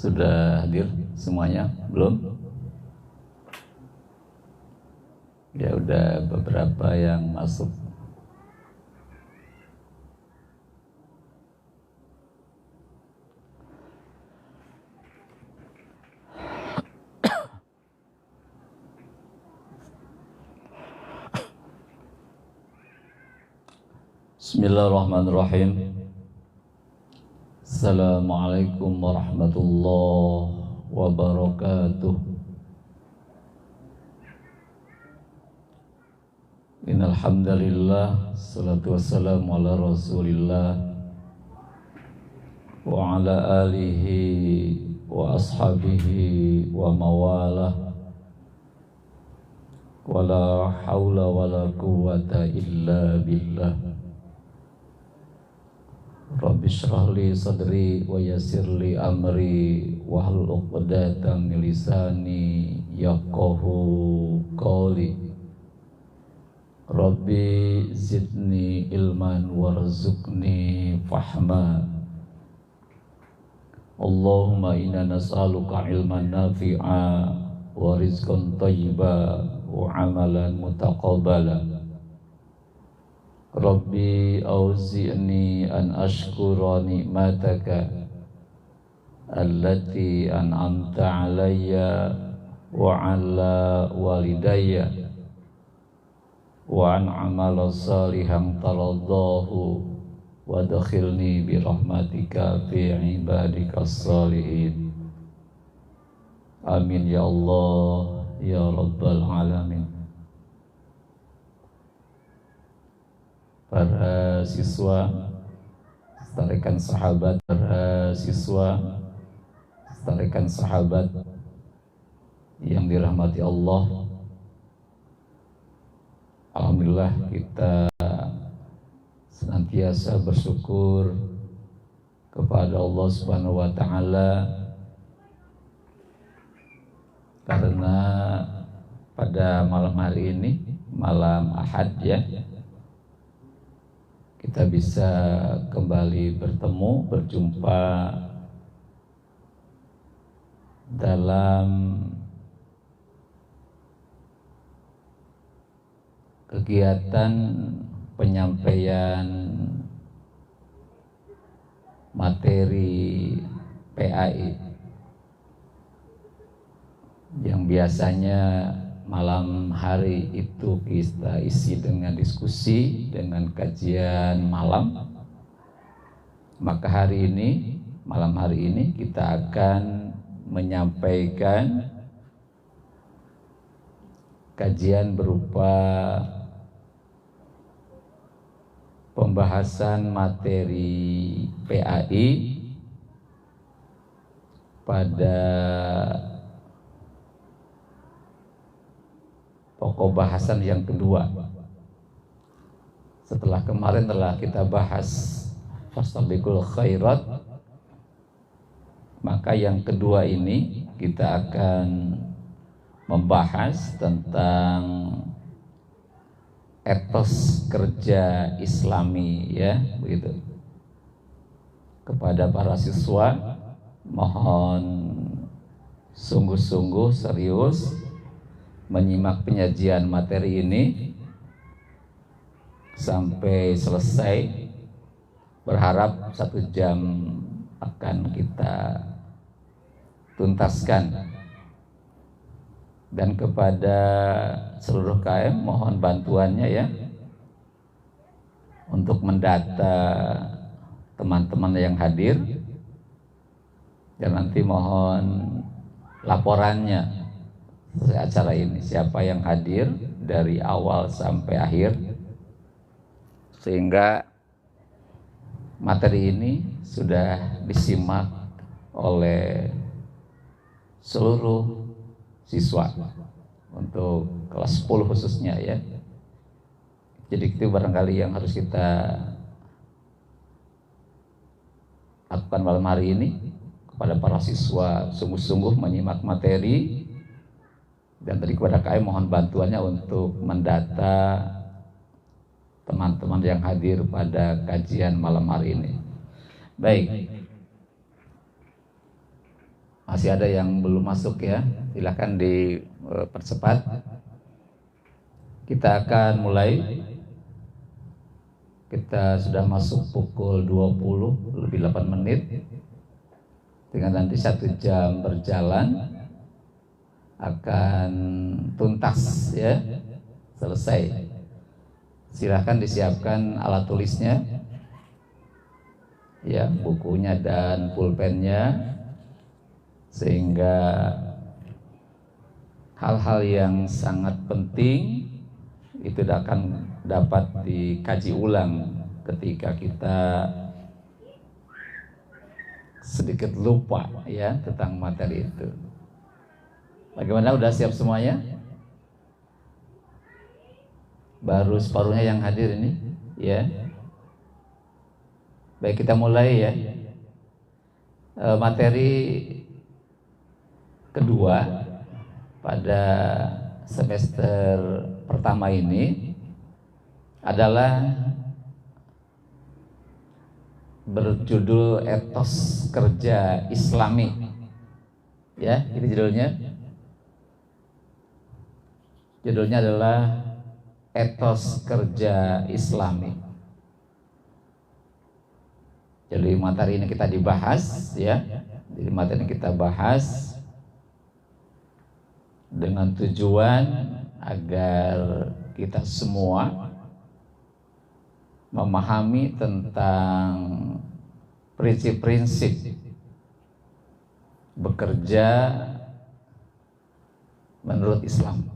Sudah hadir semuanya? Belum? Ya udah beberapa yang masuk. Bismillahirrahmanirrahim. Assalamualaikum warahmatullahi wabarakatuh. Innal hamdalillah, salatu wassalamu ala Rasulillah wa ala alihi wa ashabihi wa mawalah. Wala haula wala quwwata illa billah. Rabbi shrah li sadri wa yassir li amri wahlul 'uqdatam min lisani yafqahu qawli. Rabbi zidni ilman warzuqni fahma. Allahumma inna nas'aluka ilman nafi'a wa rizqan thayyiba wa amalan mutaqabbala. Rabbi auzi'ni an ashkura ni'mataka allati an'amta alayya wa ala walidayya wa an amala salihan taradahu wa dakhilni bi rahmatika fi ibadikas salihin. Amin ya Allah ya rabbal alamin. Para siswa, rekan sahabat, rekan sahabat yang dirahmati Allah, alhamdulillah kita senantiasa bersyukur kepada Allah Subhanahu wa taala karena pada malam hari ini, malam Ahad ya, kita bisa kembali berjumpa dalam kegiatan penyampaian materi PAI yang biasanya malam hari itu kita isi dengan diskusi, dengan kajian malam. Maka hari ini, malam hari ini kita akan menyampaikan kajian berupa pembahasan materi PAI pada pokok bahasan yang kedua. Setelah kemarin telah kita bahas fastabiqul khairat, maka yang kedua ini kita akan membahas tentang etos kerja Islami ya, begitu. Kepada para siswa mohon sungguh-sungguh serius menyimak penyajian materi ini sampai selesai. Berharap 1 jam akan kita tuntaskan. Dan kepada seluruh KM mohon bantuannya ya untuk mendata teman-teman yang hadir, dan nanti mohon laporannya acara ini, siapa yang hadir dari awal sampai akhir, sehingga materi ini sudah disimak oleh seluruh siswa untuk kelas 10 khususnya ya. Jadi itu barangkali yang harus kita lakukan malam hari ini, kepada para siswa sungguh-sungguh menyimak materi. Dan tadi kepada KM mohon bantuannya untuk mendata teman-teman yang hadir pada kajian malam hari ini. Baik. Masih ada yang belum masuk ya, silakan dipercepat. Kita akan mulai. Kita sudah masuk pukul 20 lebih 8 menit. Dengan nanti 1 jam berjalan akan tuntas ya, selesai. Silahkan disiapkan alat tulisnya ya, bukunya dan pulpennya, sehingga hal-hal yang sangat penting itu akan dapat dikaji ulang ketika kita sedikit lupa ya tentang materi itu. Bagaimana, udah siap semuanya? Baru separuhnya yang hadir ini ya. Baik, kita mulai ya. Materi kedua pada semester pertama ini adalah berjudul Etos Kerja Islami. Ya, ini judulnya. Judulnya adalah Etos Kerja Islami. Jadi materi ini kita dibahas ya. Jadi materi ini kita bahas dengan tujuan agar kita semua memahami tentang prinsip-prinsip bekerja menurut Islam.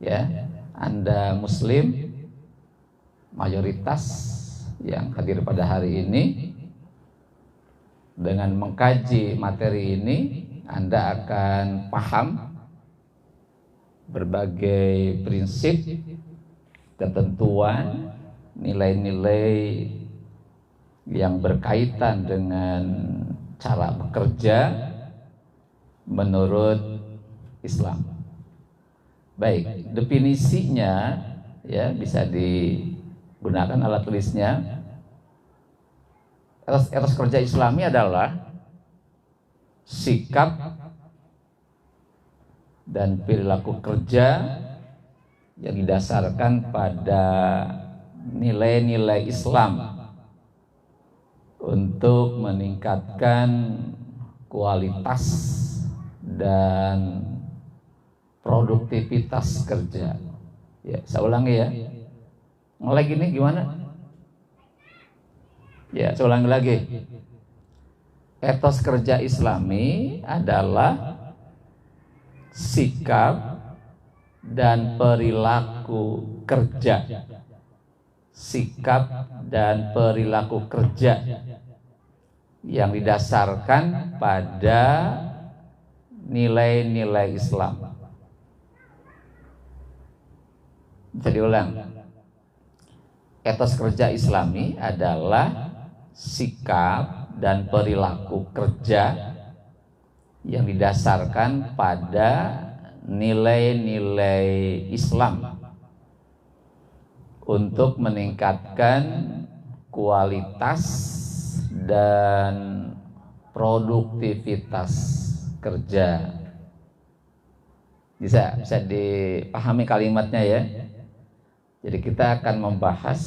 Ya, Anda Muslim mayoritas yang hadir pada hari ini, dengan mengkaji materi ini Anda akan paham berbagai prinsip, ketentuan, nilai-nilai yang berkaitan dengan cara bekerja menurut Islam. Baik, definisinya ya bisa digunakan alat tulisnya. Etos kerja Islami adalah sikap dan perilaku kerja yang didasarkan pada nilai-nilai Islam untuk meningkatkan kualitas dan produktivitas kerja. Ya, saya ulangi ya. Mulai gini gimana? Ya, saya ulangi lagi. Etos kerja Islami adalah sikap dan perilaku kerja. Sikap dan perilaku kerja yang didasarkan pada nilai-nilai Islam. Jadi ulang. Etos kerja Islami adalah sikap dan perilaku kerja yang didasarkan pada nilai-nilai Islam untuk meningkatkan kualitas dan produktivitas kerja. Bisa dipahami kalimatnya ya. Jadi kita akan membahas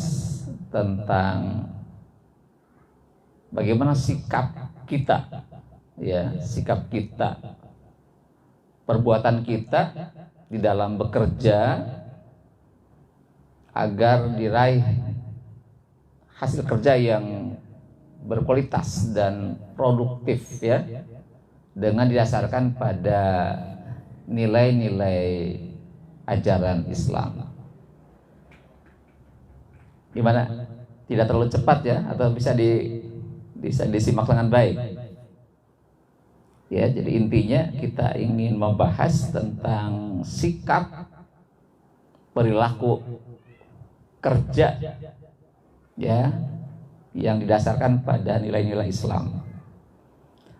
tentang bagaimana sikap kita, ya, sikap kita, perbuatan kita di dalam bekerja agar diraih hasil kerja yang berkualitas dan produktif ya, dengan didasarkan pada nilai-nilai ajaran Islam. Gimana? Tidak terlalu cepat ya, atau bisa disimak dengan baik. Ya, jadi intinya kita ingin membahas tentang sikap perilaku kerja ya yang didasarkan pada nilai-nilai Islam.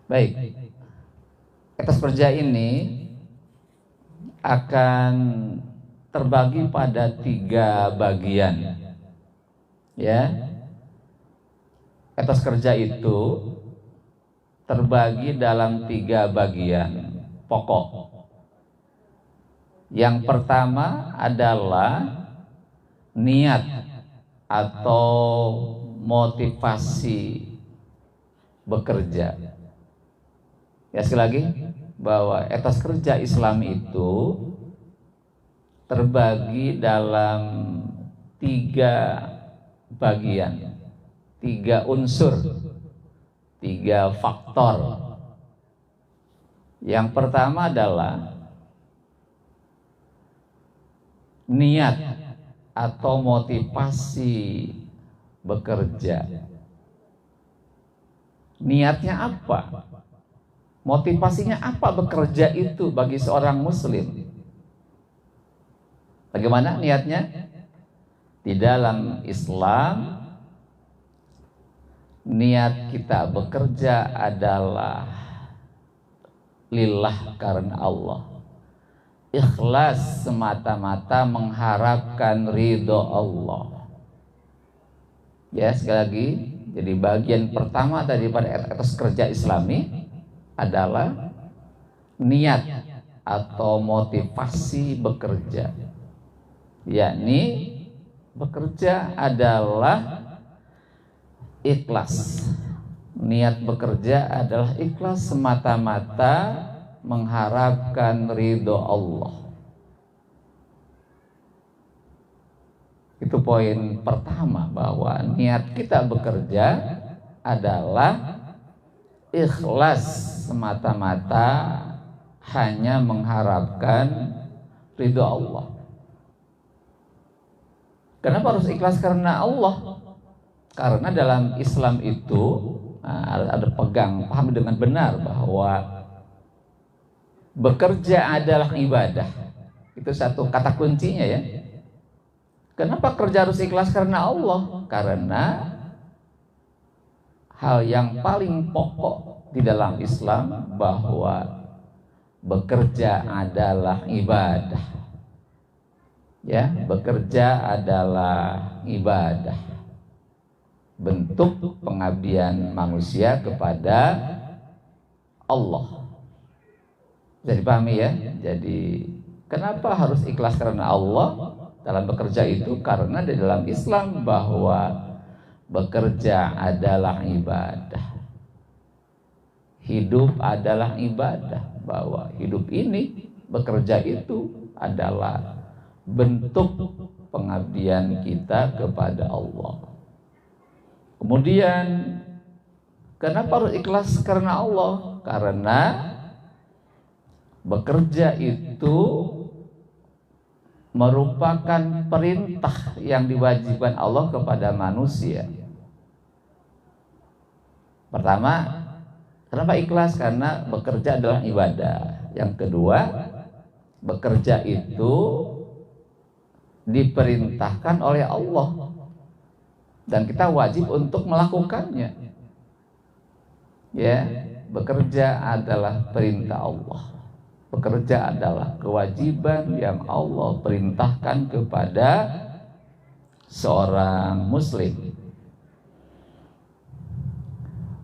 Baik. Etos kerja ini akan terbagi pada 3 bagian. Ya, etos kerja itu terbagi dalam 3 bagian pokok. Yang pertama adalah niat atau motivasi bekerja. Ya, sekali lagi, bahwa etos kerja Islam itu terbagi dalam 3 bagian, 3 unsur, 3 faktor. Yang pertama adalah niat atau motivasi bekerja. Niatnya apa? Motivasinya apa bekerja itu bagi seorang muslim? Bagaimana niatnya? Di dalam Islam, niat kita bekerja adalah lillah, karena Allah. Ikhlas semata-mata mengharapkan ridho Allah. Ya, sekali lagi, jadi bagian pertama daripada etos kerja Islami adalah niat atau motivasi bekerja, yakni bekerja adalah ikhlas. Niat bekerja adalah ikhlas semata-mata mengharapkan ridho Allah. Itu poin pertama, bahwa niat kita bekerja adalah ikhlas semata-mata hanya mengharapkan ridho Allah. Kenapa harus ikhlas? Karena Allah. Karena dalam Islam itu ada paham dengan benar bahwa bekerja adalah ibadah. Itu satu kata kuncinya ya. Kenapa kerja harus ikhlas? Karena Allah. Karena hal yang paling pokok di dalam Islam bahwa bekerja adalah ibadah. Ya, bekerja adalah ibadah. Bentuk pengabdian manusia kepada Allah. Jadi pahami ya. Jadi kenapa harus ikhlas? Karena Allah dalam bekerja itu, karena di dalam Islam bahwa bekerja adalah ibadah. Hidup adalah ibadah, bahwa hidup ini, bekerja itu adalah bentuk pengabdian kita kepada Allah. Kemudian kenapa harus ikhlas? Karena Allah. Karena bekerja itu merupakan perintah yang diwajibkan Allah kepada manusia. Pertama, kenapa ikhlas? Karena bekerja adalah ibadah. Yang kedua, bekerja itu diperintahkan oleh Allah dan kita wajib untuk melakukannya. Ya, bekerja adalah perintah Allah. Bekerja adalah kewajiban yang Allah perintahkan kepada seorang muslim.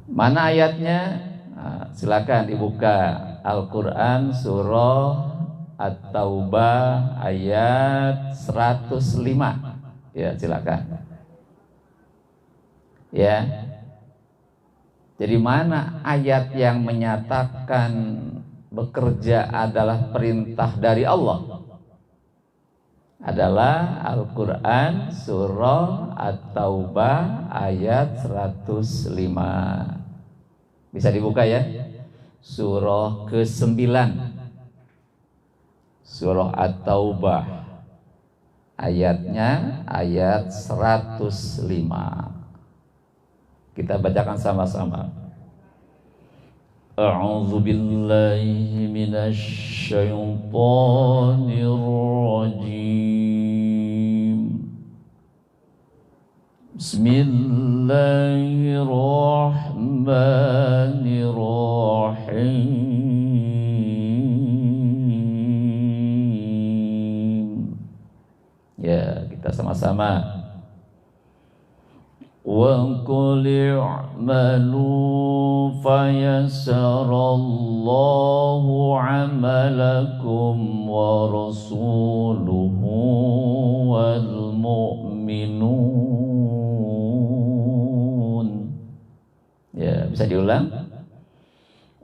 Mana ayatnya? Silakan dibuka Al-Quran surah At-Taubah ayat 105. Ya, silakan. Ya. Jadi mana ayat yang menyatakan bekerja adalah perintah dari Allah? Adalah Al-Quran surah At-Taubah ayat 105. Bisa dibuka ya. Surah ke-9, surah At-Taubah, ayatnya ayat 105. Kita bacakan sama-sama. A'udzu billahi minasy syaithanir rajim. Bismillahirrahmanirrahim. Ya, kita sama-sama. وقل اعملوا فيسر الله عملكم ورسوله والمؤمنون. Ya, bisa diulang.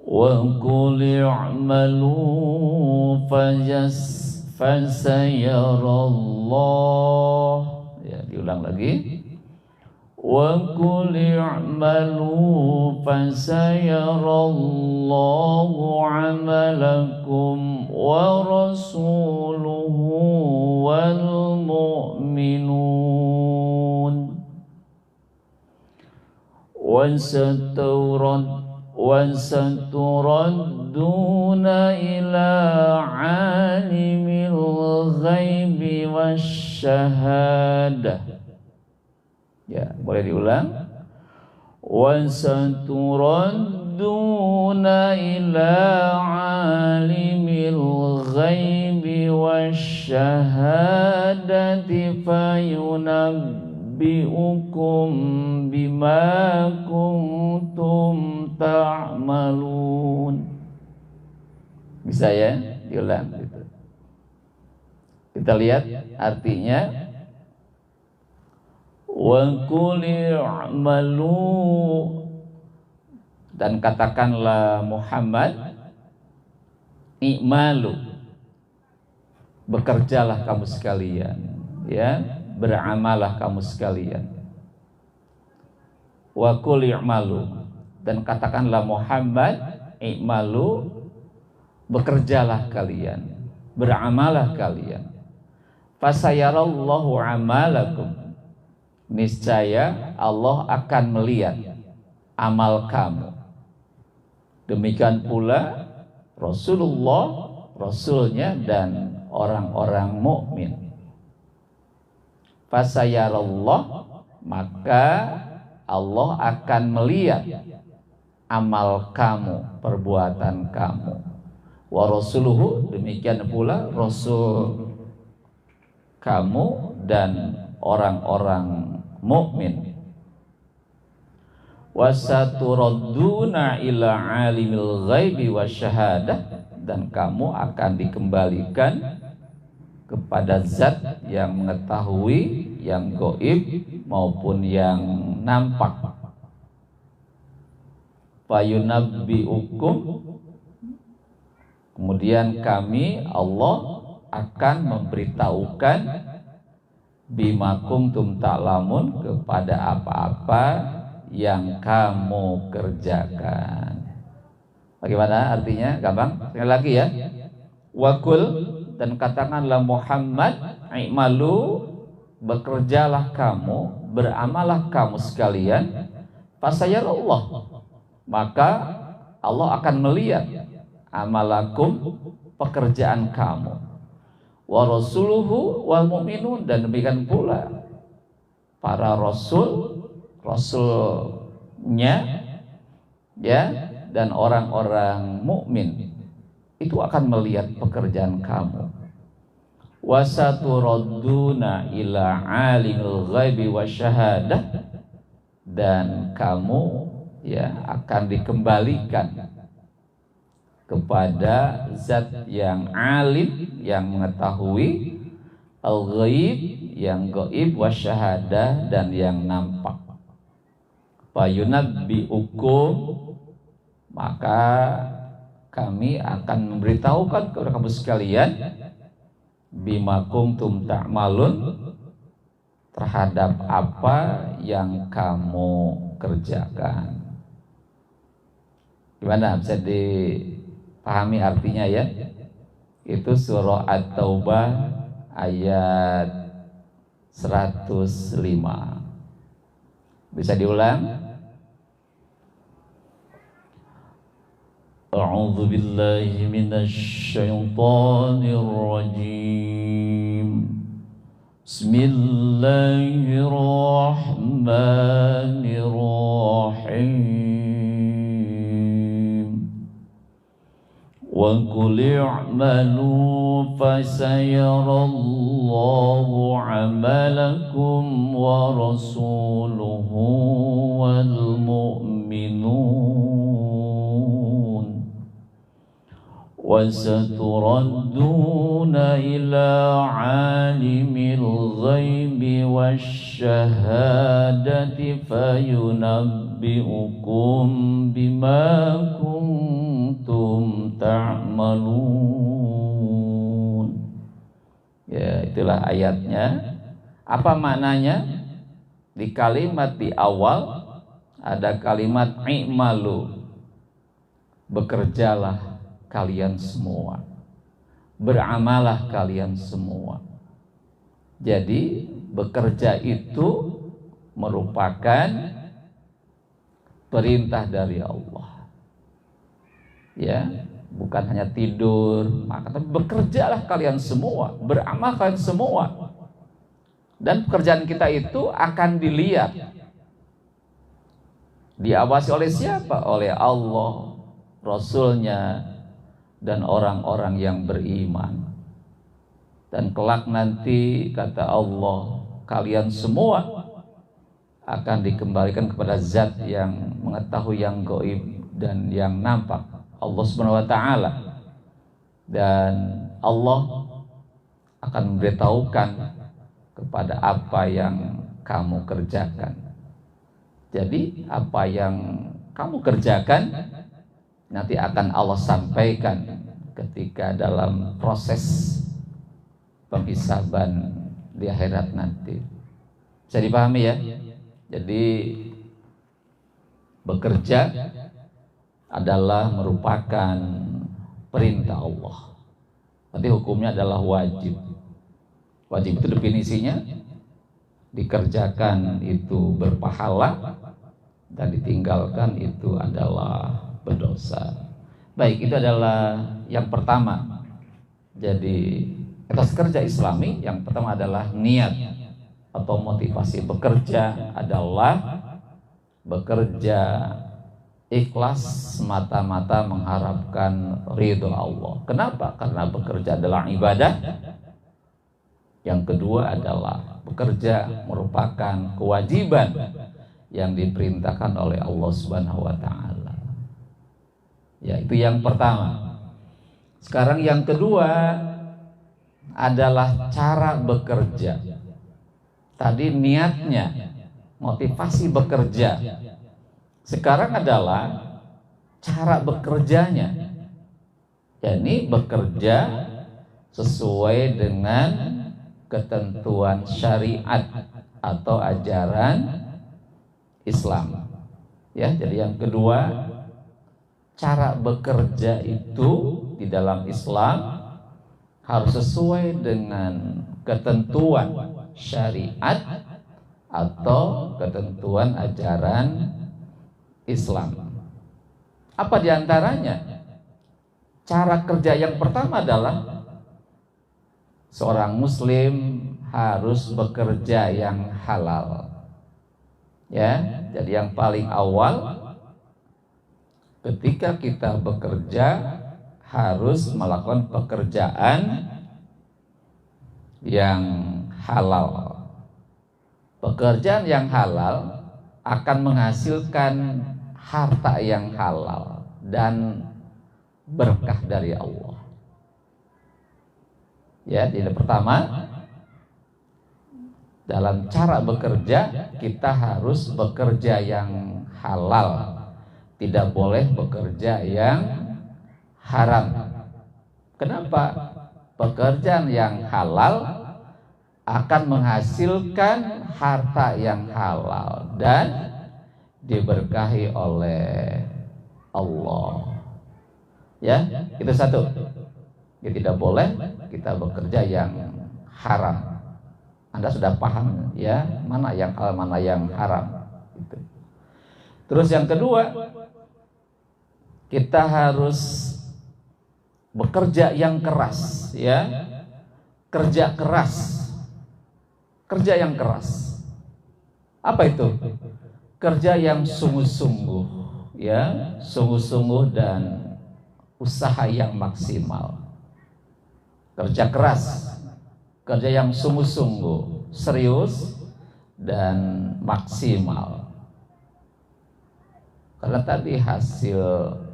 وقل اعملوا فسيرى الله. Ya, diulang lagi. وَقُلِ اعْمَلُوا فَسَيَرَى اللَّهُ عَمَلَكُمْ وَرَسُولُهُ وَالْمُؤْمِنُونَ وَسَتُرَدُّونَ إِلَى عَالِمِ الْغَيْبِ وَالشَّهَادَةِ. Ya, boleh diulang. Wasaturadduna ila alimil ghaibi wasyahadati fayunabbi'ukum bima kuntum ta'malun. Bisa ya? Diulang gitu. Kita lihat artinya. Wa qul i'malu, dan katakanlah Muhammad, i'malu, bekerjalah kamu sekalian, ya, beramalah kamu sekalian. Wa qul i'malu, dan katakanlah Muhammad, i'malu, bekerjalah kalian, beramalah kalian. Fasayarallahu amalakum, niscaya Allah akan melihat amal kamu. Demikian pula Rasulullah, Rasulnya, dan orang-orang mukmin. Fasayarallah, maka Allah akan melihat amal kamu, perbuatan kamu. Wa rasuluhu, demikian pula Rasul kamu dan orang-orang mukmin. Wasaturadduna ila alimil ghaibi wasyahadah, dan kamu akan dikembalikan kepada zat yang mengetahui yang gaib maupun yang nampak. Fayunabbi'ukum, kemudian kami Allah akan memberitahukan bima kuntum ta'lamun, kepada apa-apa yang kamu kerjakan. Bagaimana artinya? Gampang? Sekali lagi ya. Wakul, dan katakanlah Muhammad, i'malu, bekerjalah kamu, beramalah kamu sekalian, fasayarallah, maka Allah akan melihat amalakum, pekerjaan kamu. Wa rasuluhu wal mu'minun, dan demikian pula para rasul, rasulnya, ya, dan orang-orang mukmin itu akan melihat pekerjaan kamu. Wasaturadduna ila alimil ghaibi wasyahadah, dan kamu, ya, akan dikembalikan kepada zat yang alim, yang mengetahui, al-ghaib, yang gaib, wasyahadah, dan yang nampak. Fayunabbi'ukum, maka kami akan memberitahukan kepada kamu sekalian bima kuntum ta'malun, terhadap apa yang kamu kerjakan. Gimana, bisa dipahami artinya ya? Itu surah At-Taubah ayat 105. Bisa diulang? A'udzu billahi minasy syaithanir rajim. Bismillahirrahmanirrahim. وقل اعملوا فسيرى الله عملكم ورسوله والمؤمنون وستردون إلى عالم الغيب والشهادة فينبئكم بما kuntum ta'malun. Ya, itulah ayatnya. Apa maknanya? Di kalimat di awal ada kalimat i'malu. Bekerjalah kalian semua. Beramalah kalian semua. Jadi bekerja itu merupakan perintah dari Allah. Ya, bukan hanya tidur, maka tapi bekerjalah kalian semua, beramal kalian semua. Dan pekerjaan kita itu akan dilihat. Diawasi oleh siapa? Oleh Allah, Rasulnya, dan orang-orang yang beriman. Dan kelak nanti kata Allah, kalian semua akan dikembalikan kepada zat yang mengetahui yang gaib dan yang nampak, Allah Subhanahu wa taala. Dan Allah akan memberitahukan kepada apa yang kamu kerjakan. Jadi apa yang kamu kerjakan nanti akan Allah sampaikan ketika dalam proses penghisaban di akhirat nanti. Bisa dipahami ya? Jadi bekerja adalah merupakan perintah Allah. Nanti hukumnya adalah wajib. Wajib itu definisinya dikerjakan itu berpahala dan ditinggalkan itu adalah berdosa. Baik, itu adalah yang pertama. Jadi etos kerja Islami yang pertama adalah niat atau motivasi bekerja adalah bekerja ikhlas semata-mata mengharapkan ridho Allah. Kenapa? Karena bekerja adalah ibadah. Yang kedua adalah bekerja merupakan kewajiban yang diperintahkan oleh Allah Subhanahu wa taala. Ya, itu yang pertama. Sekarang yang kedua adalah cara bekerja. Tadi niatnya, motivasi bekerja. Sekarang adalah cara bekerjanya. yakni bekerja sesuai dengan ketentuan syariat atau ajaran Islam. Ya, jadi yang kedua, cara bekerja itu di dalam Islam harus sesuai dengan ketentuan syariat atau ketentuan ajaran Islam. Apa diantaranya? Cara kerja yang pertama adalah seorang muslim harus bekerja yang halal. Ya, jadi yang paling awal ketika kita bekerja harus melakukan pekerjaan yang halal. Pekerjaan yang halal akan menghasilkan harta yang halal dan berkah dari Allah. Ya, jadi pertama, dalam cara bekerja kita harus bekerja yang halal. Tidak boleh bekerja yang haram. Kenapa? Pekerjaan yang halal akan menghasilkan harta yang halal dan diberkahi oleh Allah. Ya, itu satu. Ya, tidak boleh kita bekerja yang haram. Anda sudah paham ya, mana yang halal, mana yang haram. Gitu. Terus yang kedua, kita harus bekerja yang keras, ya. Kerja keras. Kerja yang keras. Apa itu? Kerja yang sungguh-sungguh, ya, sungguh-sungguh dan usaha yang maksimal, kerja keras, kerja yang sungguh-sungguh, serius dan maksimal. Karena tadi hasil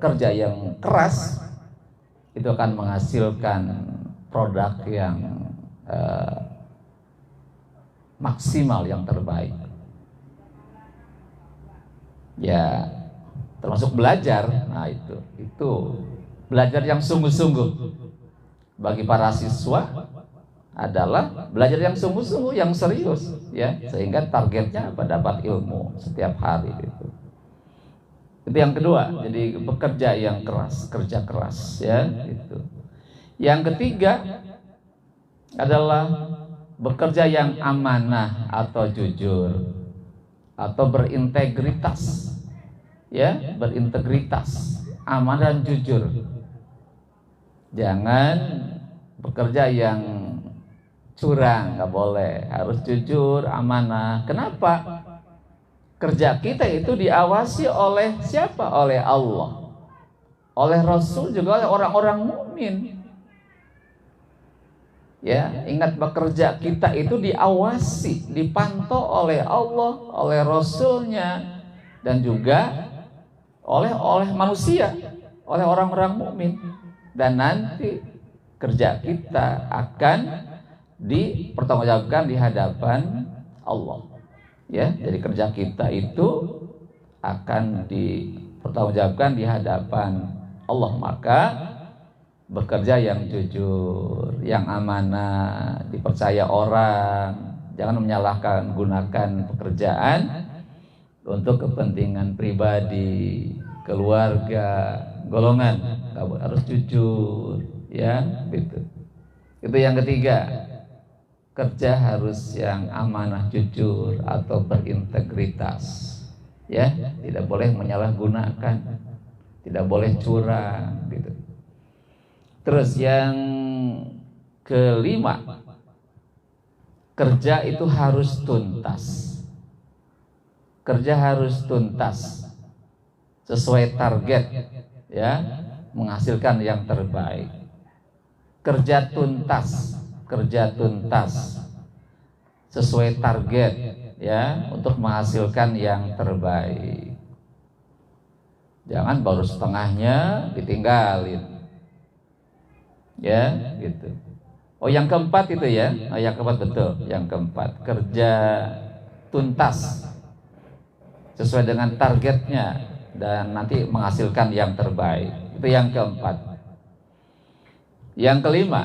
kerja yang keras itu akan menghasilkan produk yang maksimal, yang terbaik. Ya, termasuk belajar. Nah, itu belajar yang sungguh-sungguh bagi para siswa adalah belajar yang sungguh-sungguh, yang serius, ya, sehingga targetnya apa? Dapat ilmu setiap hari itu. Itu yang kedua. Jadi bekerja yang keras, kerja keras, ya, itu. Yang ketiga adalah bekerja yang amanah atau jujur atau berintegritas, ya, berintegritas, amanah dan jujur. Jangan bekerja yang curang, nggak boleh, harus jujur, amanah. Kenapa? Kerja kita itu diawasi oleh siapa? Oleh Allah, oleh Rasul, juga oleh orang-orang mukmin. Ya, ingat, bekerja kita itu diawasi, dipantau oleh Allah, oleh Rasulnya, dan juga oleh manusia, oleh orang-orang mukmin. Dan nanti kerja kita akan dipertanggungjawabkan di hadapan Allah. Ya, jadi kerja kita itu akan dipertanggungjawabkan di hadapan Allah. Maka bekerja yang jujur, yang amanah, dipercaya orang, jangan menyalahkan gunakan pekerjaan untuk kepentingan pribadi, keluarga, golongan. Kamu harus jujur, ya, gitu. Itu yang ketiga. Kerja harus yang amanah, jujur atau berintegritas, ya, tidak boleh menyalahgunakan, tidak boleh curang, gitu. Terus yang kelima, kerja itu harus tuntas. Kerja harus tuntas, sesuai target, ya, menghasilkan yang terbaik. Kerja tuntas, sesuai target, ya, untuk menghasilkan yang terbaik. Jangan baru setengahnya ditinggalin, ya, gitu. Oh, yang keempat itu, ya, yang keempat, betul, yang keempat, kerja tuntas sesuai dengan targetnya dan nanti menghasilkan yang terbaik. Itu yang keempat. Yang kelima,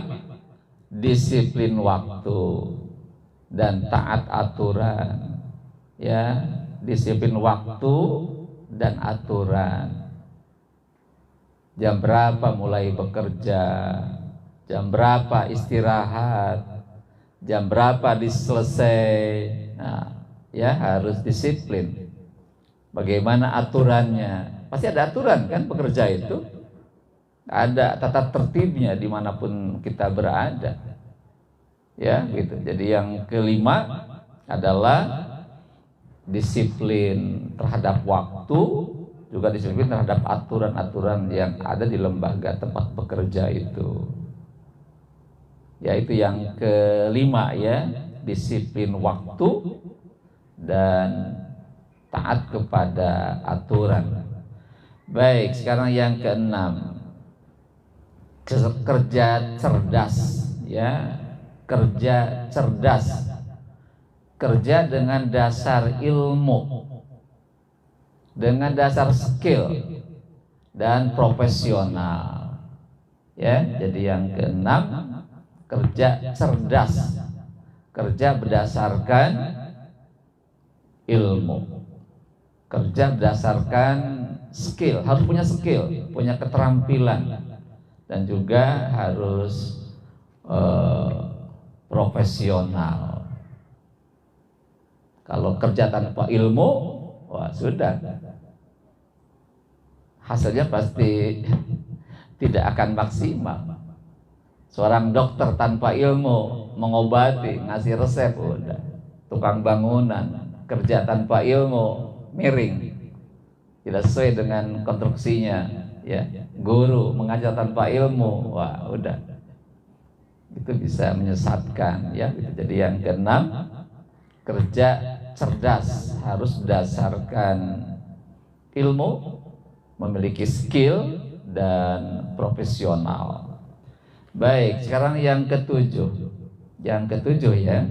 disiplin waktu dan taat aturan, ya, disiplin waktu dan aturan. Jam berapa mulai bekerja, jam berapa istirahat, jam berapa diselesai. Nah, ya, harus disiplin. Bagaimana aturannya? Pasti ada aturan kan, pekerja itu ada tata tertibnya dimanapun kita berada, ya, gitu. Jadi yang kelima adalah disiplin terhadap waktu, juga disiplin terhadap aturan-aturan yang ada di lembaga tempat bekerja itu. Ya, itu yang kelima, ya, disiplin waktu dan taat kepada aturan. Baik, sekarang yang keenam, kerja cerdas, ya, kerja cerdas, kerja dengan dasar ilmu, dengan dasar skill dan profesional, ya. Jadi yang keenam, kerja cerdas, kerja berdasarkan ilmu, kerja berdasarkan skill, harus punya skill, punya keterampilan, dan juga harus profesional. Kalau kerja tanpa ilmu, wah, sudah, hasilnya pasti tidak akan maksimal. Seorang dokter tanpa ilmu mengobati, ngasih resep, udah. Tukang bangunan kerja tanpa ilmu, miring, tidak sesuai dengan konstruksinya, ya. Guru mengajar tanpa ilmu, wah udah, itu bisa menyesatkan, ya. Jadi yang keenam, kerja cerdas harus berdasarkan ilmu, memiliki skill dan profesional. Baik, sekarang yang ketujuh. Yang ketujuh, ya.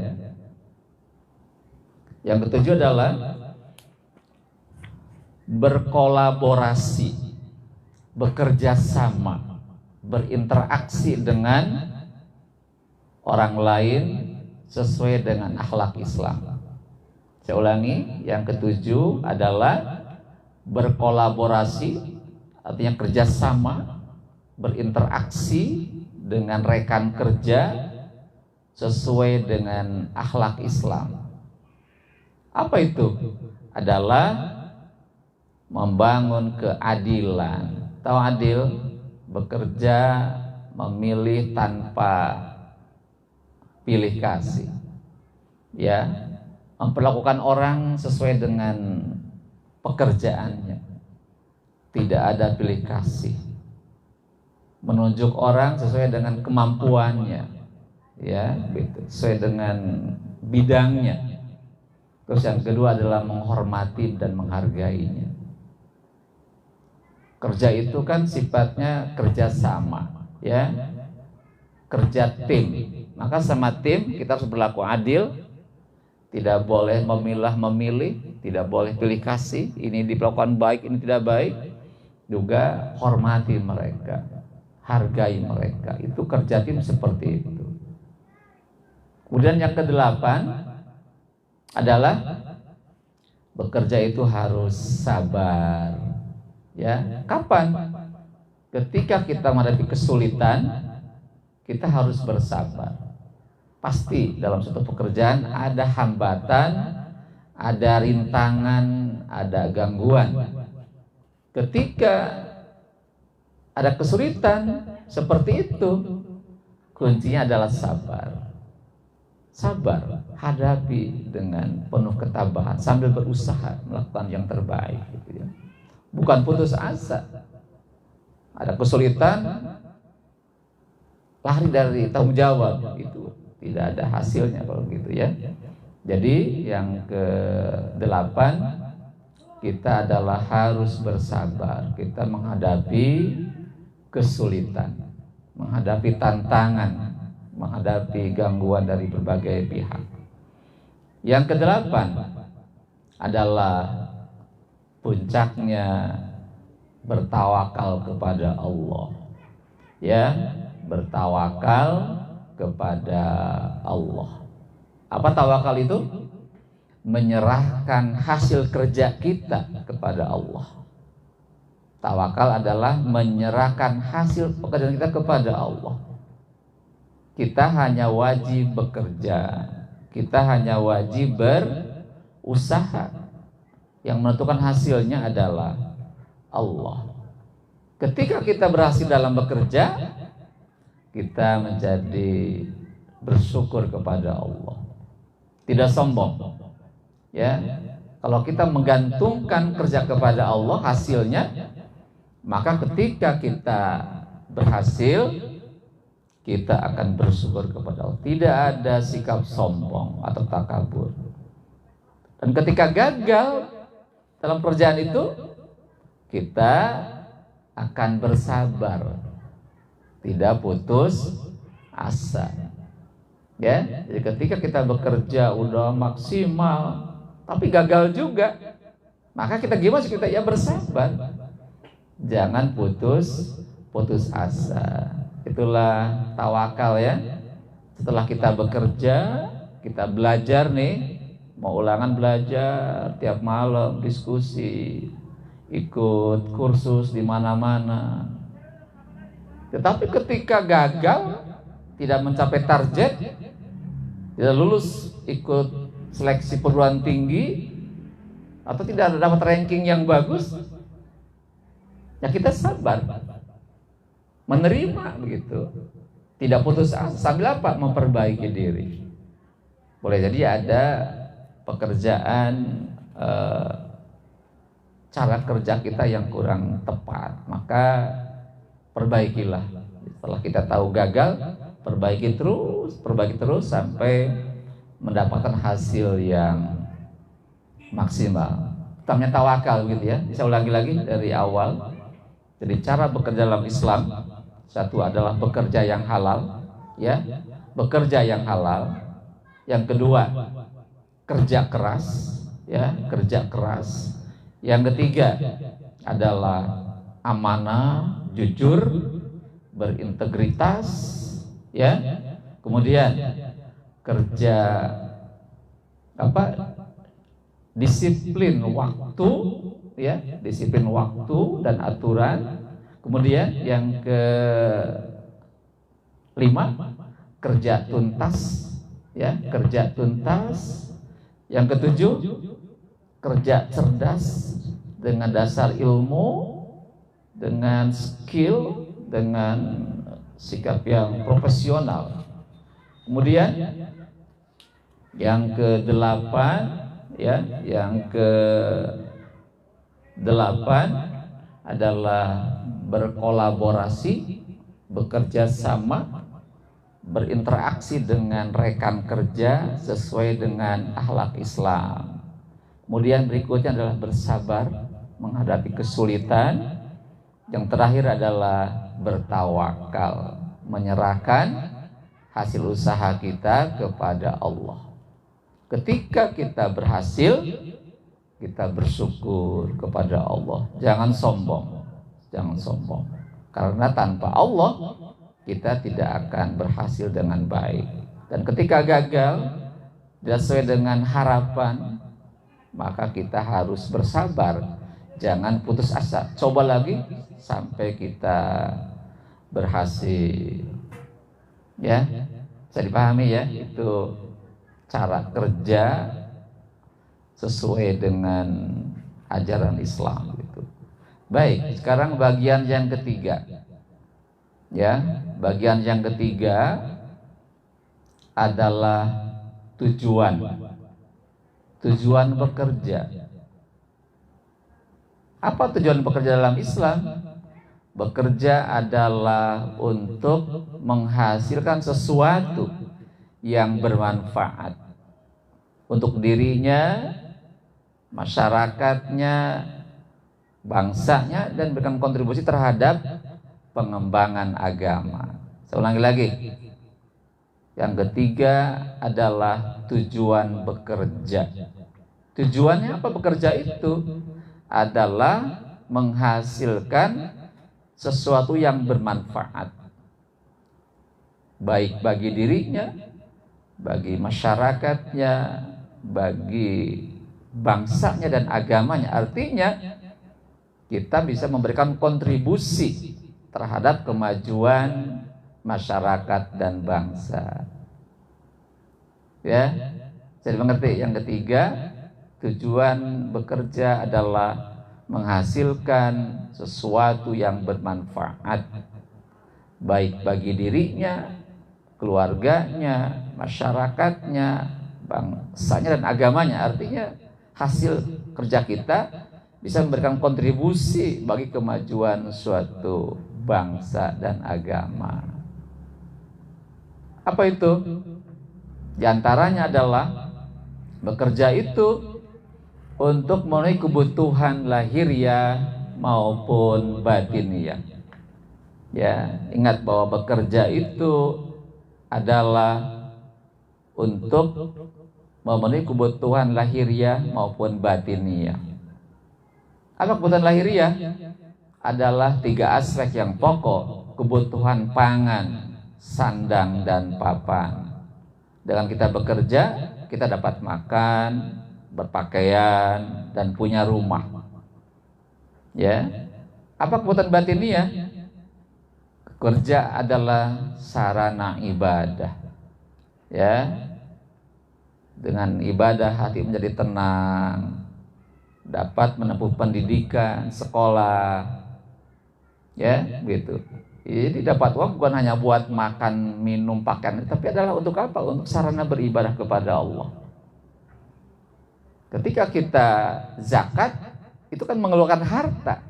Yang ketujuh adalah berkolaborasi, bekerja sama, berinteraksi dengan orang lain sesuai dengan akhlak Islam. Saya ulangi, yang ketujuh adalah berkolaborasi, artinya kerjasama, berinteraksi dengan rekan kerja sesuai dengan akhlak Islam. Apa itu? Adalah membangun keadilan. Tahu adil? Bekerja, memilih tanpa pilih kasih, ya. Memperlakukan orang sesuai dengan pekerjaannya, tidak ada pilih kasih. Menunjuk orang sesuai dengan kemampuannya, ya, gitu, sesuai dengan bidangnya. Terus yang kedua adalah menghormati dan menghargainya. Kerja itu kan sifatnya kerja sama, ya, kerja tim. Maka sama tim kita harus berlaku adil, tidak boleh memilah-memilih, tidak boleh pilih kasih, ini diperlakukan baik, ini tidak baik. Juga hormati mereka, hargai mereka. Itu kerja tim seperti itu. Kemudian yang kedelapan adalah bekerja itu harus sabar, ya. Kapan? Ketika kita menghadapi kesulitan, kita harus bersabar. Pasti dalam suatu pekerjaan ada hambatan, ada rintangan, ada gangguan. Ketika ada kesulitan seperti itu, kuncinya adalah sabar. Sabar, hadapi dengan penuh ketabahan sambil berusaha melakukan yang terbaik, gitu, ya. Bukan putus asa. Ada kesulitan, lari dari tanggung jawab, itu tidak ada hasilnya kalau gitu, ya. Jadi yang ke-8, kita adalah harus bersabar. Kita menghadapi kesulitan, menghadapi tantangan, menghadapi gangguan dari berbagai pihak. Yang ke-8 adalah puncaknya bertawakal kepada Allah, ya, bertawakal kepada Allah. Apa tawakal itu? Menyerahkan hasil kerja kita kepada Allah. Tawakal adalah menyerahkan hasil pekerjaan kita kepada Allah. Kita hanya wajib bekerja, kita hanya wajib berusaha. Yang menentukan hasilnya adalah Allah. Ketika kita berhasil dalam bekerja, kita menjadi bersyukur kepada Allah, tidak sombong, ya. Kalau kita menggantungkan kerja kepada Allah hasilnya, maka ketika kita berhasil, kita akan bersyukur kepada Allah. Tidak ada sikap sombong atau takabur. Dan ketika gagal dalam pekerjaan itu, kita akan bersabar, tidak putus asa, ya. Jadi ketika kita bekerja udah maksimal tapi gagal juga, maka kita gimana? Kita ya bersabar, jangan putus asa. Itulah tawakal, ya. Setelah kita bekerja, kita belajar nih, mau ulangan belajar tiap malam, diskusi, ikut kursus di mana-mana. Tetapi ketika gagal, tidak mencapai target, tidak lulus ikut seleksi perguruan tinggi, atau tidak dapat ranking yang bagus, ya kita sabar, menerima begitu, tidak putus asa. Sambil apa? Memperbaiki diri. Boleh jadi ada pekerjaan cara kerja kita yang kurang tepat, maka perbaikilah. Setelah kita tahu gagal, perbaiki terus sampai mendapatkan hasil yang maksimal. Namanya tawakal gitu ya. Bisa ulangi lagi dari awal. Jadi cara bekerja dalam Islam, satu adalah bekerja yang halal, ya, bekerja yang halal. Yang kedua, kerja keras, ya, kerja keras. Yang ketiga adalah amanah, jujur, berintegritas, ya. Kemudian kerja disiplin waktu, ya, disiplin waktu dan aturan. Kemudian yang kelima, kerja tuntas, ya, kerja tuntas. Yang ketujuh, kerja cerdas dengan dasar ilmu, dengan skill, dengan sikap yang profesional. Kemudian yang kedelapan, ya, yang kedelapan adalah berkolaborasi, bekerja sama, berinteraksi dengan rekan kerja sesuai dengan akhlak Islam. Kemudian berikutnya adalah bersabar menghadapi kesulitan. Yang terakhir adalah bertawakal, menyerahkan hasil usaha kita kepada Allah. Ketika kita berhasil, kita bersyukur kepada Allah. Jangan sombong, jangan sombong. Karena tanpa Allah kita tidak akan berhasil dengan baik. Dan ketika gagal tidak sesuai dengan harapan, maka kita harus bersabar. Jangan putus asa. Coba lagi sampai kita berhasil. Ya, bisa dipahami ya, itu cara kerja sesuai dengan ajaran Islam gitu. Baik, sekarang bagian yang ketiga. Ya, bagian yang ketiga adalah tujuan. Tujuan bekerja. Apa tujuan bekerja dalam Islam? Bekerja adalah untuk menghasilkan sesuatu yang bermanfaat untuk dirinya, masyarakatnya, bangsanya, dan berikan kontribusi terhadap pengembangan agama. Saya ulangi lagi. Yang ketiga adalah tujuan bekerja. Tujuannya apa bekerja itu? Adalah menghasilkan sesuatu yang bermanfaat, baik bagi dirinya, bagi masyarakatnya, bagi bangsanya dan agamanya. Artinya kita bisa memberikan kontribusi terhadap kemajuan masyarakat dan bangsa. Ya, jadi mengerti. Yang ketiga, tujuan bekerja adalah menghasilkan sesuatu yang bermanfaat, baik bagi dirinya, keluarganya, masyarakatnya, bangsanya dan agamanya. Artinya hasil kerja kita bisa memberikan kontribusi bagi kemajuan suatu bangsa dan agama. Apa itu? Di antaranya adalah bekerja itu untuk memenuhi kebutuhan lahiriah maupun batiniah. Ya, ingat bahwa bekerja itu adalah untuk memenuhi kebutuhan lahiriah maupun batiniah. Apa kebutuhan lahiriah? Adalah 3 aspek yang pokok: kebutuhan pangan, sandang, dan papan. Dengan kita bekerja, kita dapat makan, berpakaian, dan punya rumah. Ya, apa kebutuhan batiniah? Kerja adalah sarana ibadah. Ya, dengan ibadah hati menjadi tenang, dapat menempuh pendidikan, sekolah, ya, gitu. Jadi dapat uang bukan hanya buat makan, minum, pakaian, tapi adalah untuk apa? Untuk sarana beribadah kepada Allah. Ketika kita zakat, itu kan mengeluarkan harta.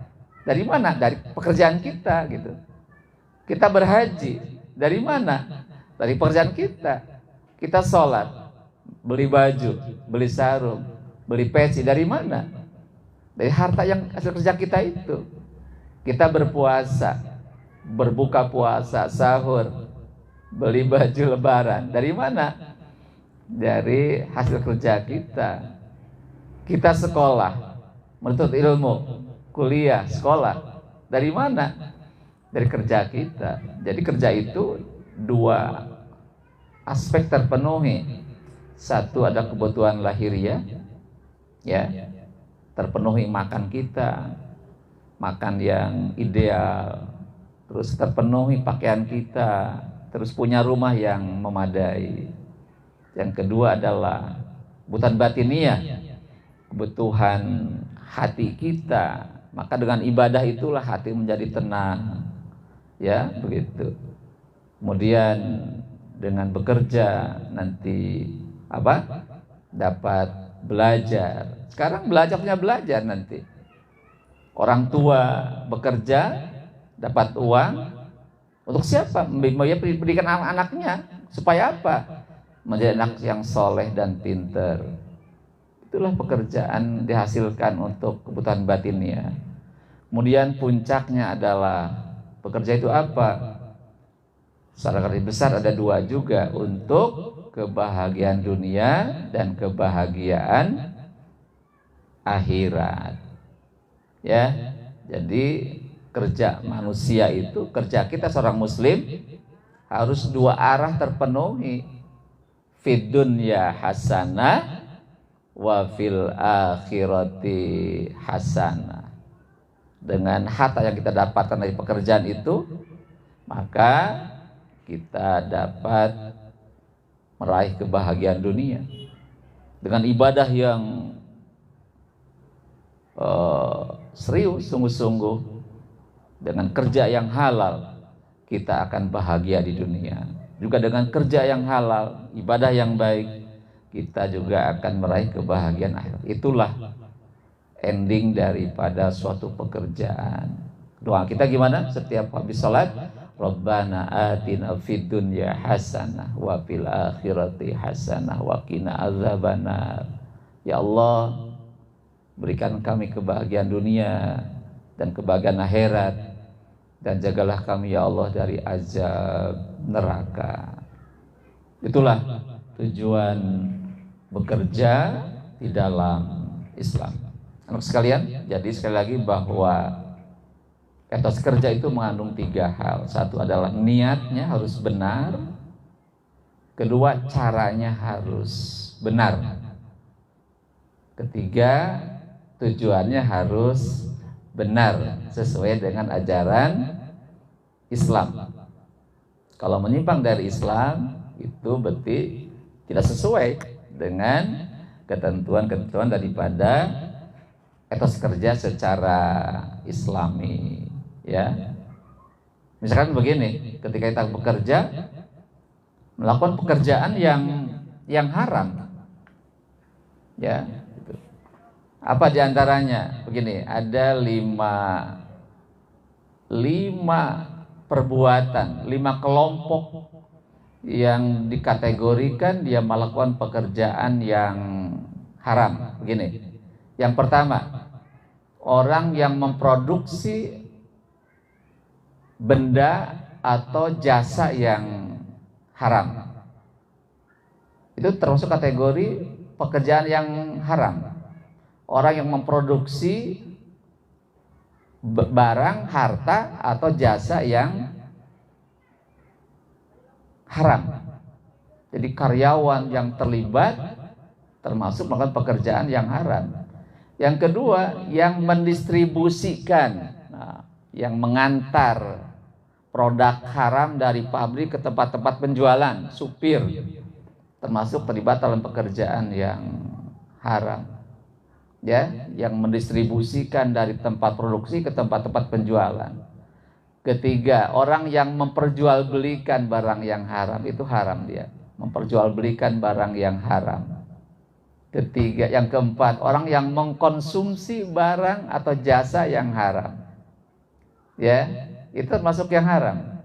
Dari mana? Dari pekerjaan kita gitu. Kita berhaji, dari mana? Dari pekerjaan kita. Kita sholat, beli baju, beli sarung, beli peci, dari mana? Dari harta yang hasil kerja kita itu. Kita berpuasa, berbuka puasa, sahur, beli baju lebaran, dari mana? Dari hasil kerja kita. Kita sekolah, menuntut ilmu, kuliah, sekolah, dari mana? Dari kerja kita. Jadi kerja itu dua aspek terpenuhi. Satu ada kebutuhan lahiriah, ya, terpenuhi makan kita, makan yang ideal, terus terpenuhi pakaian kita, terus punya rumah yang memadai. Yang kedua adalah kebutuhan batiniah, kebutuhan hati kita. Maka dengan ibadah itulah hati menjadi tenang, ya begitu. Kemudian dengan bekerja nanti apa? Dapat belajar. Sekarang belajarnya belajar nanti. Orang tua bekerja dapat uang untuk siapa? Pendidikan anak-anaknya supaya apa? Menjadi anak yang soleh dan pinter. Itulah pekerjaan dihasilkan untuk kebutuhan batinnya. Kemudian puncaknya adalah pekerja itu apa? Secara garis besar ada dua juga, untuk kebahagiaan dunia dan kebahagiaan akhirat. Ya, jadi kerja manusia itu, kerja kita seorang muslim harus dua arah terpenuhi. Fid dunya hasanah wa fil akhirati hasanah. Dengan harta yang kita dapatkan dari pekerjaan itu, maka kita dapat meraih kebahagiaan dunia. Dengan ibadah yang serius, sungguh-sungguh, dengan kerja yang halal, kita akan bahagia di dunia. Juga dengan kerja yang halal, ibadah yang baik, kita juga akan meraih kebahagiaan akhirat. Itulah ending daripada suatu pekerjaan. Doa kita gimana? Setiap habis salat, Rabbana atina fid dunya hasanah wa fil akhirati hasanah wa qina azabannar. Ya Allah, berikan kami kebahagiaan dunia dan kebahagiaan akhirat, dan jagalah kami ya Allah dari azab neraka. Itulah tujuan bekerja di dalam Islam. Anak sekalian, jadi sekali lagi bahwa etos kerja itu mengandung tiga hal. Satu adalah niatnya harus benar. Kedua, caranya harus benar. Ketiga, tujuannya harus benar sesuai dengan ajaran Islam. Kalau menyimpang dari Islam, itu berarti tidak sesuai dengan ketentuan-ketentuan daripada etos kerja secara Islami, ya. Misalkan begini, ketika kita bekerja, melakukan pekerjaan yang haram, ya. Gitu. Apa diantaranya? Begini, ada lima perbuatan, 5 kelompok yang dikategorikan dia melakukan pekerjaan yang haram. Begini, yang pertama, orang yang memproduksi benda atau jasa yang haram. Itu termasuk kategori pekerjaan yang haram. Orang yang memproduksi barang, harta, atau jasa yang haram. Jadi karyawan yang terlibat termasuk melakukan pekerjaan yang haram. Yang kedua, yang mendistribusikan, yang mengantar produk haram dari pabrik ke tempat-tempat penjualan, supir, termasuk terlibat dalam pekerjaan yang haram. Ya, yang mendistribusikan dari tempat produksi ke tempat-tempat penjualan. Ketiga, orang yang memperjualbelikan barang yang haram, itu haram dia, memperjualbelikan barang yang haram. Ketiga, yang keempat, orang yang mengkonsumsi barang atau jasa yang haram. Ya, itu termasuk yang haram.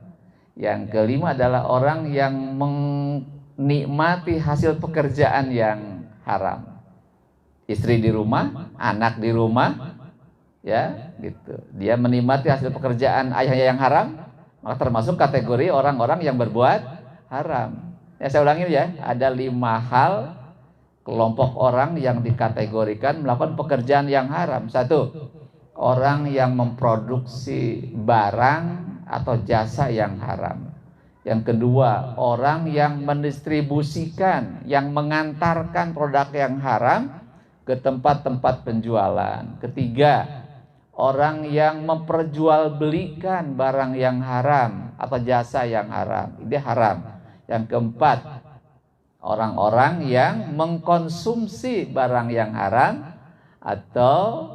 Yang kelima adalah orang yang menikmati hasil pekerjaan yang haram. Istri di rumah, anak di rumah, ya, gitu. Dia menikmati hasil pekerjaan ayahnya yang haram, maka termasuk kategori orang-orang yang berbuat haram. Ya, saya ulangi ya, ada 5 hal kelompok orang yang dikategorikan melakukan pekerjaan yang haram. 1, orang yang memproduksi barang atau jasa yang haram. Yang kedua, orang yang mendistribusikan, yang mengantarkan produk yang haram ke tempat-tempat penjualan. Ketiga, orang yang memperjualbelikan barang yang haram atau jasa yang haram. Ini haram. Yang keempat, orang-orang yang mengkonsumsi barang yang haram atau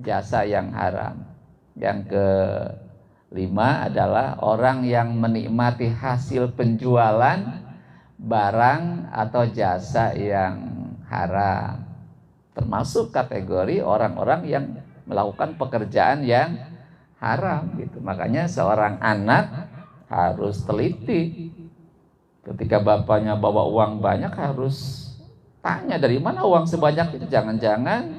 jasa yang haram. Yang kelima adalah orang yang menikmati hasil penjualan barang atau jasa yang haram. Termasuk kategori orang-orang yang melakukan pekerjaan yang haram gitu. Makanya seorang anak harus teliti. Ketika bapaknya bawa uang banyak, harus tanya dari mana uang sebanyak itu. Jangan-jangan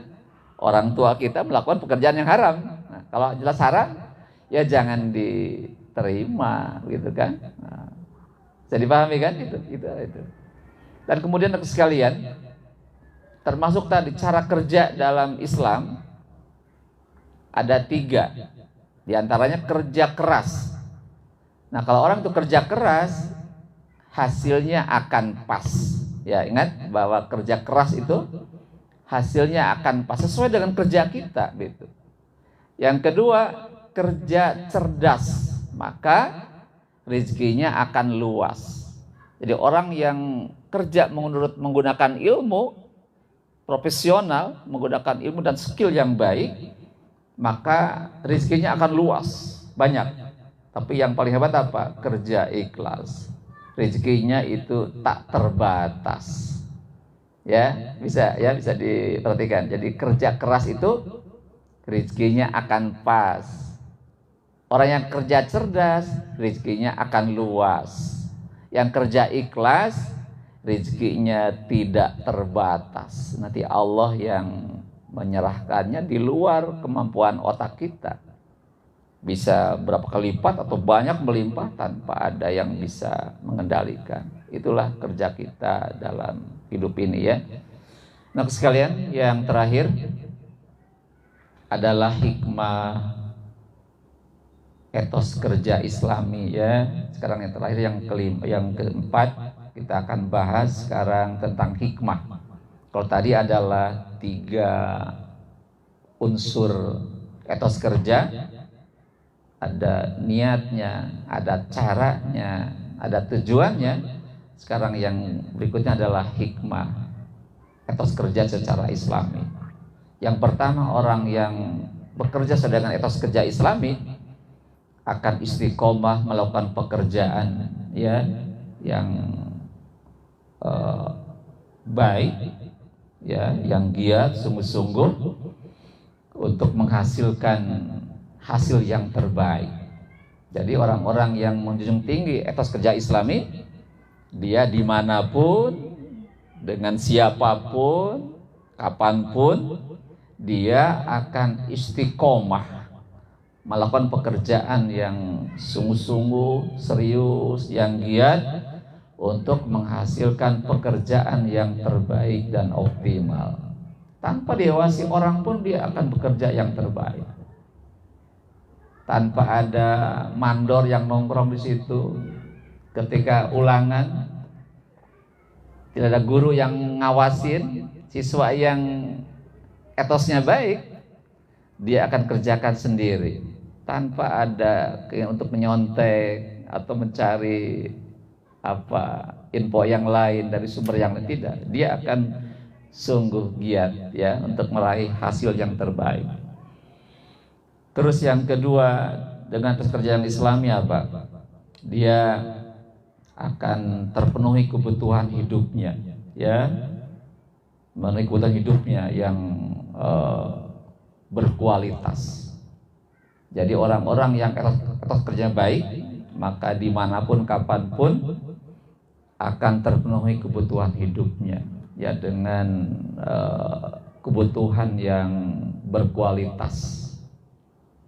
orang tua kita melakukan pekerjaan yang haram. Nah, kalau jelas haram, ya jangan diterima, gitu kan? Nah, bisa dipahami kan? Itu. Dan kemudian sekalian, termasuk tadi cara kerja dalam Islam ada 3. Di antaranya kerja keras. Nah, kalau orang itu kerja keras, hasilnya akan pas. Ya, ingat bahwa kerja keras itu hasilnya akan pas sesuai dengan kerja kita gitu. Yang kedua, kerja cerdas, maka rezekinya akan luas. Jadi orang yang kerja menggunakan ilmu profesional, menggunakan ilmu dan skill yang baik, maka rezekinya akan luas, banyak. Tapi yang paling hebat apa? Kerja ikhlas. Rezekinya itu tak terbatas. Ya, bisa diperhatikan. Jadi kerja keras itu rezekinya akan pas. Orang yang kerja cerdas, rezekinya akan luas. Yang kerja ikhlas, rezekinya tidak terbatas. Nanti Allah yang menyerahkannya di luar kemampuan otak kita. Bisa berapa kali lipat atau banyak melimpah tanpa ada yang bisa mengendalikan. Itulah kerja kita dalam hidup ini ya. Nah sekalian, yang terakhir adalah hikmah etos kerja Islami ya. Sekarang yang terakhir, yang keempat, kita akan bahas sekarang tentang hikmah. Kalau tadi adalah 3 unsur etos kerja, ada niatnya, ada caranya, ada tujuannya. Sekarang yang berikutnya adalah hikmah etos kerja secara Islami. Yang pertama, orang yang bekerja sesuai dengan etos kerja Islami akan istiqomah melakukan pekerjaan ya yang baik ya, yang giat sungguh-sungguh untuk menghasilkan hasil yang terbaik. Jadi orang-orang yang menjunjung tinggi etos kerja Islami, dia dimanapun, dengan siapapun, kapanpun, dia akan istiqomah melakukan pekerjaan yang sungguh-sungguh, serius, yang giat untuk menghasilkan pekerjaan yang terbaik dan optimal. Tanpa diawasi orang pun dia akan bekerja yang terbaik. Tanpa ada mandor yang nongkrong di situ ketika ulangan, tidak ada guru yang ngawasin, siswa yang etosnya baik, dia akan kerjakan sendiri tanpa ada untuk menyontek atau mencari info yang lain dari sumber yang lain. Tidak, dia akan sungguh giat ya untuk meraih hasil yang terbaik. Terus yang kedua, dengan pekerjaan Islami apa? Dia akan terpenuhi kebutuhan hidupnya ya. mengenai kebutuhan hidupnya yang berkualitas. Jadi orang-orang yang etos kerja baik, maka dimanapun kapanpun akan terpenuhi kebutuhan hidupnya, ya, dengan kebutuhan yang berkualitas,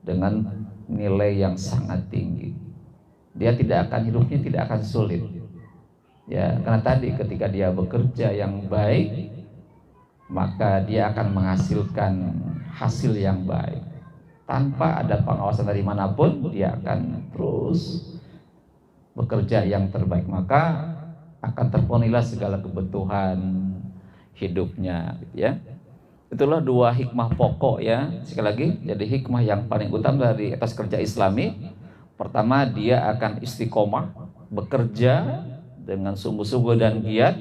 dengan nilai yang sangat tinggi. Dia hidupnya tidak akan sulit, ya, karena tadi ketika dia bekerja yang baik, maka dia akan menghasilkan hasil yang baik. Tanpa ada pengawasan dari manapun, dia akan terus bekerja yang terbaik, maka akan terpenuhilah segala kebutuhan hidupnya, ya. Itulah dua hikmah pokok, ya. Sekali lagi, jadi hikmah yang paling utama dari etos kerja Islami, pertama, dia akan istiqomah bekerja dengan sungguh-sungguh dan giat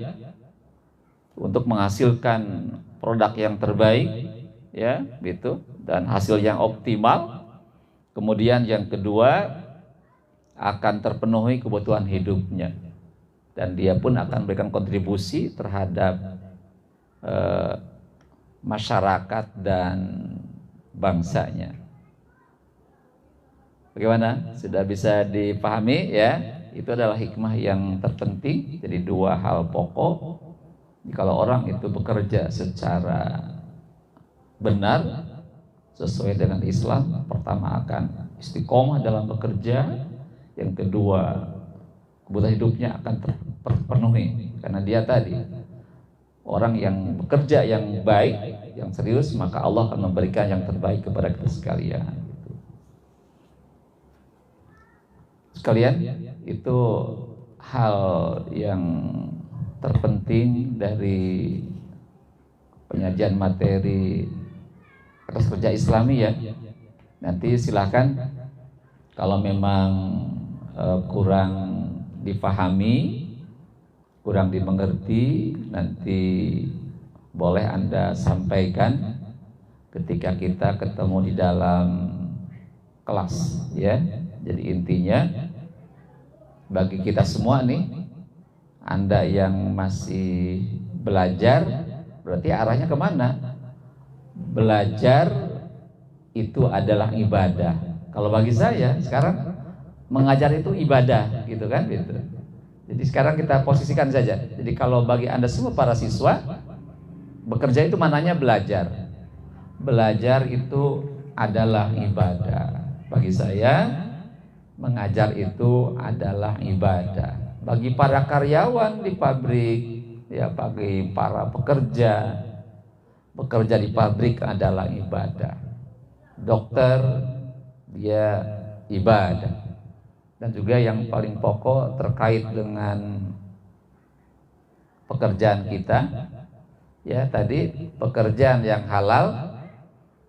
untuk menghasilkan produk yang terbaik, ya, gitu, dan hasil yang optimal. Kemudian yang kedua, akan terpenuhi kebutuhan hidupnya, dan dia pun akan memberikan kontribusi terhadap masyarakat dan bangsanya. Bagaimana? Sudah bisa dipahami, ya? Itu adalah hikmah yang terpenting. Jadi dua hal pokok. Kalau orang itu bekerja secara benar sesuai dengan Islam, pertama akan istiqomah dalam bekerja, yang kedua kebutuhan hidupnya akan terpenuhi, karena dia tadi orang yang bekerja yang baik, yang serius, maka Allah akan memberikan yang terbaik kepada kita sekalian. Sekalian, itu hal yang terpenting dari penyajian materi etos kerja Islami, ya. Nanti silakan kalau memang kurang dipahami, kurang dimengerti, nanti boleh Anda sampaikan ketika kita ketemu di dalam kelas, ya. Jadi intinya bagi kita semua nih, Anda yang masih belajar, berarti arahnya kemana? Belajar itu adalah ibadah. Kalau bagi saya sekarang mengajar itu ibadah, gitu kan, gitu. Jadi sekarang kita posisikan saja. Jadi kalau bagi Anda semua para siswa, bekerja itu mananya belajar. Belajar itu adalah ibadah. Bagi saya, mengajar itu adalah ibadah. Bagi para karyawan di pabrik, ya, bagi para pekerja, bekerja di pabrik adalah ibadah. Dokter, dia ibadah. Dan juga yang paling pokok terkait dengan pekerjaan kita, ya, tadi pekerjaan yang halal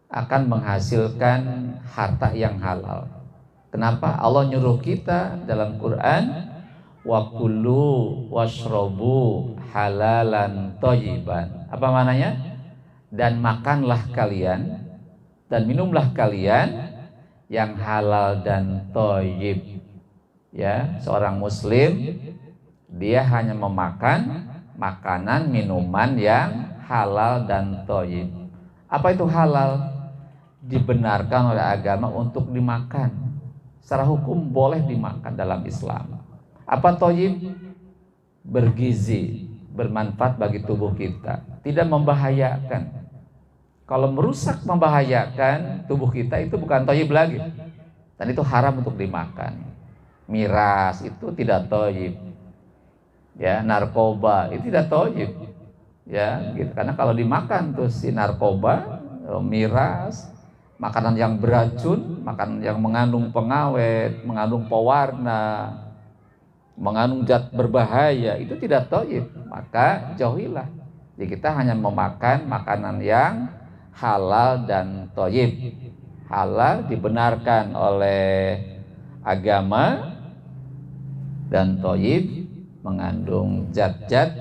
akan menghasilkan harta yang halal. Kenapa? Allah nyuruh kita dalam Quran, wa kulu washrobu halalan thayyiban. Apa maknanya? Dan makanlah kalian dan minumlah kalian yang halal dan thayyib. Ya, seorang muslim dia hanya memakan makanan minuman yang halal dan thayyib. Apa itu halal? Dibenarkan oleh agama untuk dimakan. Secara hukum boleh dimakan dalam Islam. Apa thayyib? Bergizi, bermanfaat bagi tubuh kita, tidak membahayakan. Kalau merusak, membahayakan tubuh kita, itu bukan thayyib lagi, dan itu haram untuk dimakan. Miras itu tidak thayyib, ya. Narkoba itu tidak thayyib, ya, gitu. Karena kalau dimakan tuh si narkoba, miras, makanan yang beracun, makanan yang mengandung pengawet, mengandung pewarna, mengandung zat berbahaya, itu tidak thayyib, maka jauhilah. Jadi kita hanya memakan makanan yang halal dan thayyib. Halal dibenarkan oleh agama, dan thayyib mengandung zat-zat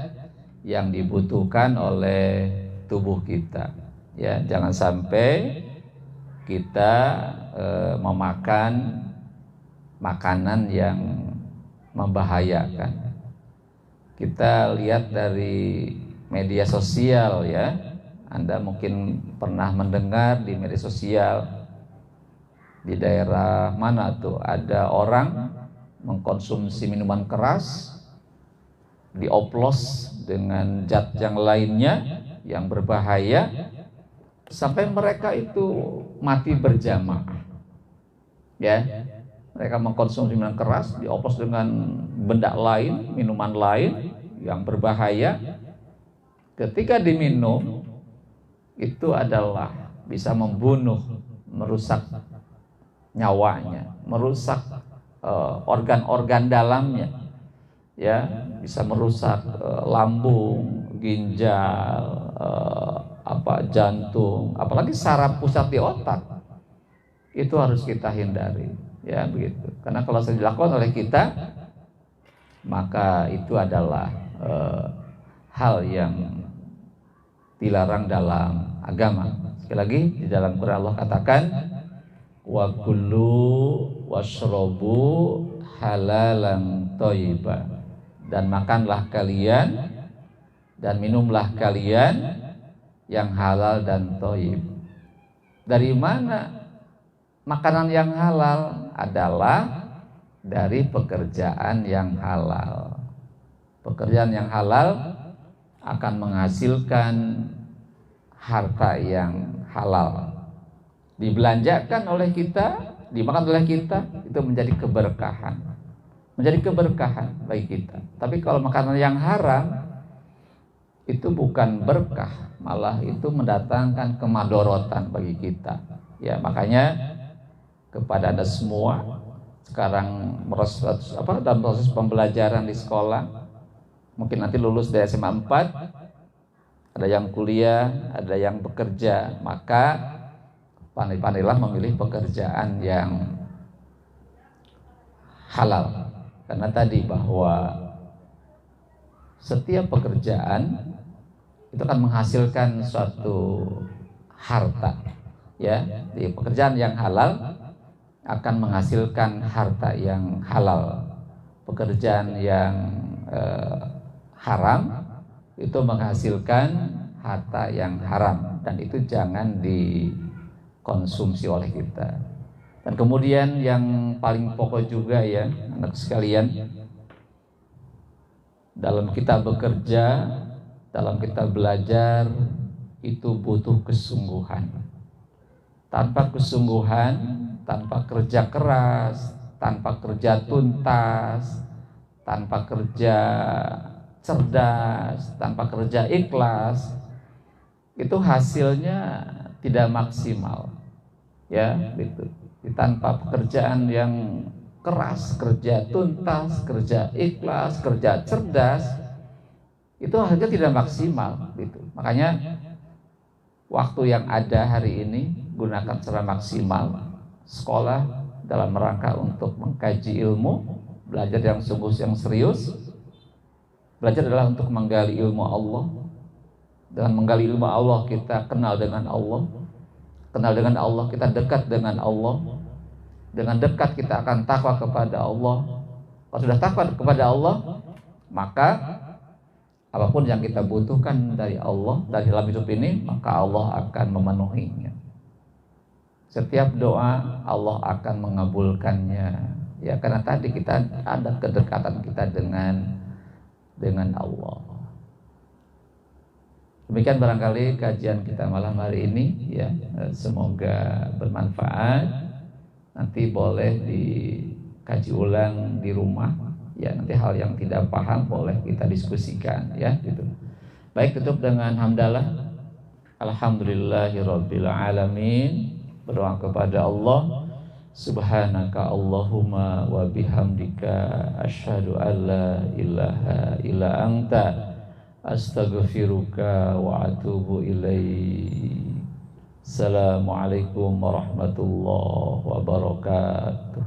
yang dibutuhkan oleh tubuh kita. Ya, jangan sampai kita memakan makanan yang membahayakan. Kita lihat dari media sosial ya. Anda mungkin pernah mendengar di media sosial di daerah mana tuh ada orang mengkonsumsi minuman keras, dioplos dengan zat yang lainnya yang berbahaya sampai mereka itu mati berjamaah. Ya, mereka mengkonsumsi minuman keras, dioplos dengan benda lain, minuman lain yang berbahaya. Ketika diminum itu adalah bisa membunuh, merusak nyawanya, merusak organ-organ dalamnya, ya, bisa merusak lambung, ginjal, jantung, apalagi saraf pusat di otak. Itu harus kita hindari, ya begitu. Karena kalau sudah dilakukan oleh kita, maka itu adalah hal yang dilarang dalam agama. Sekali lagi di dalam Quran Allah katakan wa kulu washrobu halalan thayyiba, dan makanlah kalian dan minumlah kalian yang halal dan thayyib. Dari mana makanan yang halal? Adalah dari pekerjaan yang halal. Pekerjaan yang halal akan menghasilkan harta yang halal, dibelanjakan oleh kita, dimakan oleh kita, itu menjadi keberkahan, bagi kita. Tapi kalau makanan yang haram itu bukan berkah, malah itu mendatangkan kemadorotan bagi kita. Ya, makanya kepada Anda semua sekarang dalam proses pembelajaran di sekolah, mungkin nanti lulus dari SMA 4, ada yang kuliah, ada yang bekerja, maka pandai-pandailah memilih pekerjaan yang halal. Karena tadi bahwa setiap pekerjaan itu akan menghasilkan suatu harta, ya. Di pekerjaan yang halal akan menghasilkan harta yang halal. Pekerjaan yang haram itu menghasilkan harta yang haram, dan itu jangan dikonsumsi oleh kita. Dan kemudian yang paling pokok juga ya anak sekalian, dalam kita bekerja, dalam kita belajar itu butuh kesungguhan. Tanpa kesungguhan, tanpa kerja keras, tanpa kerja tuntas, tanpa kerja cerdas, tanpa kerja ikhlas, itu hasilnya tidak maksimal, ya gitu. Tanpa pekerjaan yang keras, kerja tuntas, kerja ikhlas, kerja cerdas, itu hasilnya tidak maksimal gitu. Makanya waktu yang ada hari ini gunakan secara maksimal. Sekolah dalam rangka untuk mengkaji ilmu, belajar yang sungguh, yang serius. Belajar adalah untuk menggali ilmu Allah. Dengan menggali ilmu Allah kita kenal dengan Allah. Kenal dengan Allah kita dekat dengan Allah. Dengan dekat kita akan takwa kepada Allah. Kalau sudah takwa kepada Allah, maka apapun yang kita butuhkan dari Allah dari dalam hidup ini, maka Allah akan memenuhinya. Setiap doa Allah akan mengabulkannya. Ya, karena tadi kita ada kedekatan kita dengan Allah. Demikian barangkali kajian kita malam hari ini ya, semoga bermanfaat. Nanti boleh dikaji ulang di rumah ya, nanti hal yang tidak paham boleh kita diskusikan ya gitu. Baik, tutup dengan hamdalah. Alhamdulillahirabbil alamin. Berdoa kepada Allah. Subhanaka Allahumma wa bihamdika asyhadu an la ilaha illa anta astaghfiruka wa atubu ilaik. Assalamualaikum warahmatullahi wabarakatuh.